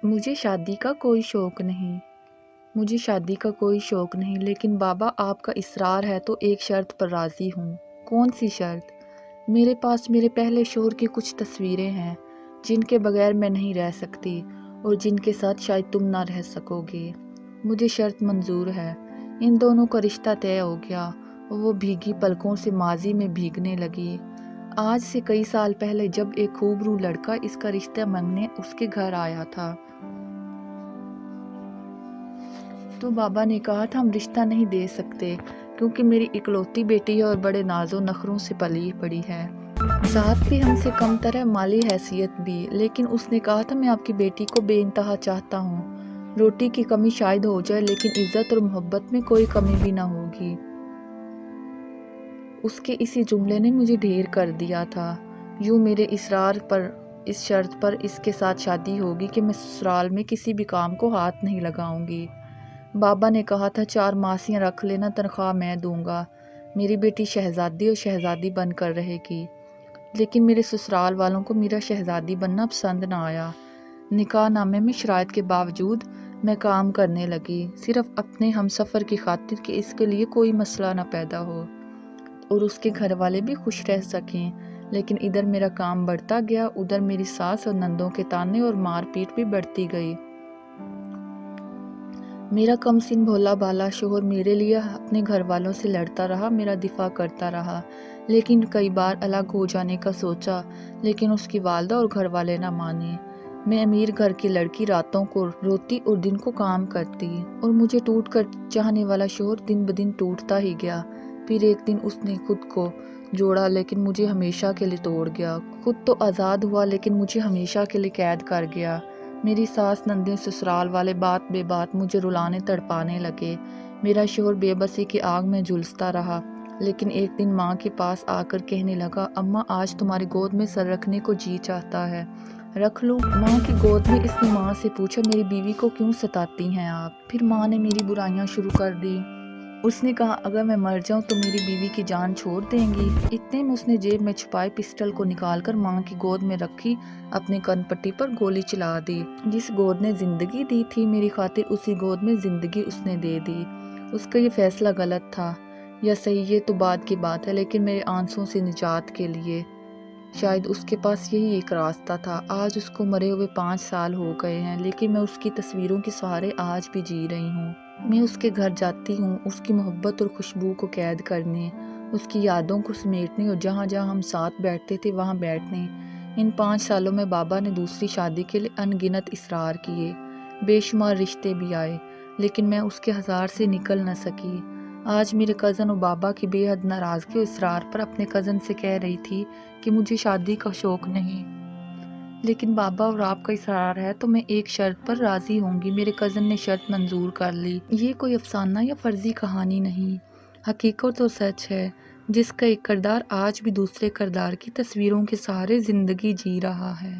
مجھے شادی کا کوئی شوق نہیں مجھے شادی کا کوئی شوق نہیں لیکن بابا آپ کا اصرار ہے تو ایک شرط پر راضی ہوں۔ کون سی شرط؟ میرے پاس میرے پہلے شوہر کی کچھ تصویریں ہیں جن کے بغیر میں نہیں رہ سکتی اور جن کے ساتھ شاید تم نہ رہ سکو گے۔ مجھے شرط منظور ہے۔ ان دونوں کا رشتہ طے ہو گیا اور وہ بھیگی پلکوں سے ماضی میں بھیگنے لگی۔ آج سے کئی سال پہلے جب ایک خوبرو لڑکا اس کا رشتہ مانگنے اس کے گھر آیا تھا تو بابا نے کہا تھا ہم رشتہ نہیں دے سکتے کیونکہ میری اکلوتی بیٹی ہے اور بڑے ناز و نخروں سے پلی بڑی ہے، ذات بھی ہم سے کم تر ہے، مالی حیثیت بھی، لیکن اس نے کہا تھا میں آپ کی بیٹی کو بے انتہا چاہتا ہوں، روٹی کی کمی شاید ہو جائے لیکن عزت اور محبت میں کوئی کمی بھی نہ ہوگی۔ اس کے اسی جملے نے مجھے ڈھیر کر دیا تھا۔ یوں میرے اصرار پر اس شرط پر اس کے ساتھ شادی ہوگی کہ میں سسرال میں کسی بھی کام کو ہاتھ نہیں لگاؤں گی۔ بابا نے کہا تھا 4 ماسیاں رکھ لینا، تنخواہ میں دوں گا، میری بیٹی شہزادی اور شہزادی بن کر رہے گی۔ لیکن میرے سسرال والوں کو میرا شہزادی بننا پسند نہ آیا۔ نکاح نامے میں شرائط کے باوجود میں کام کرنے لگی، صرف اپنے ہم سفر کی خاطر کہ اس کے لیے کوئی مسئلہ نہ پیدا ہو اور اس کے گھر والے بھی خوش رہ سکیں۔ لیکن ادھر میرا کام بڑھتا گیا، ادھر میری ساس اور نندوں کے تانے اور مار پیٹ بھی بڑھتی گئی۔ میرا کم سن بھولا بھالا شوہر میرے لیے اپنے گھر والوں سے لڑتا رہا، میرا دفاع کرتا رہا، لیکن کئی بار الگ ہو جانے کا سوچا، لیکن اس کی والدہ اور گھر والے نہ مانے۔ میں امیر گھر کی لڑکی، راتوں کو روتی اور دن کو کام کرتی، اور مجھے ٹوٹ کر چاہنے والا شوہر دن بدن ٹوٹتا ہی گیا۔ پھر ایک دن اس نے خود کو جوڑا لیکن مجھے ہمیشہ کے لیے توڑ گیا، خود تو آزاد ہوا لیکن مجھے ہمیشہ کے لیے قید کر گیا۔ میری ساس، نندیں، سسرال والے بات بے بات مجھے رلانے تڑپانے لگے۔ میرا شوہر بے بسی کی آگ میں جھلستا رہا، لیکن ایک دن ماں کے پاس آ کر کہنے لگا، اماں آج تمہاری گود میں سر رکھنے کو جی چاہتا ہے، رکھ لوں؟ ماں کی گود میں اس نے ماں سے پوچھا، میری بیوی کو کیوں ستاتی ہیں آپ؟ پھر ماں نے میری برائیاں شروع کر دی۔ اس نے کہا اگر میں مر جاؤں تو میری بیوی کی جان چھوڑ دیں گی؟ اتنے میں اس نے جیب میں چھپائے پسٹل کو نکال کر ماں کی گود میں رکھی اپنے کن پٹی پر گولی چلا دی۔ جس گود نے زندگی دی تھی میری خاطر، اسی گود میں زندگی اس نے دے دی۔ اس کا یہ فیصلہ غلط تھا یا صحیح یہ تو بعد کی بات ہے، لیکن میرے آنسوں سے نجات کے لیے شاید اس کے پاس یہی ایک راستہ تھا۔ آج اس کو مرے ہوئے 5 سال ہو گئے ہیں، لیکن میں اس کی تصویروں کے سہارے آج بھی جی رہی ہوں۔ میں اس کے گھر جاتی ہوں، اس کی محبت اور خوشبو کو قید کرنے، اس کی یادوں کو سمیٹنے اور جہاں جہاں ہم ساتھ بیٹھتے تھے وہاں بیٹھنے۔ ان 5 سالوں میں بابا نے دوسری شادی کے لیے ان گنت اصرار کیے، بے شمار رشتے بھی آئے، لیکن میں اس کے ہزار سے نکل نہ سکی۔ آج میرے کزن اور بابا کی بے حد ناراضگی اور اصرار پر اپنے کزن سے کہہ رہی تھی کہ مجھے شادی کا شوق نہیں، لیکن بابا اور آپ کا اصرار ہے تو میں ایک شرط پر راضی ہوں گی۔ میرے کزن نے شرط منظور کر لی۔ یہ کوئی افسانہ یا فرضی کہانی نہیں، حقیقت اور سچ ہے، جس کا ایک کردار آج بھی دوسرے کردار کی تصویروں کے سہارے زندگی جی رہا ہے۔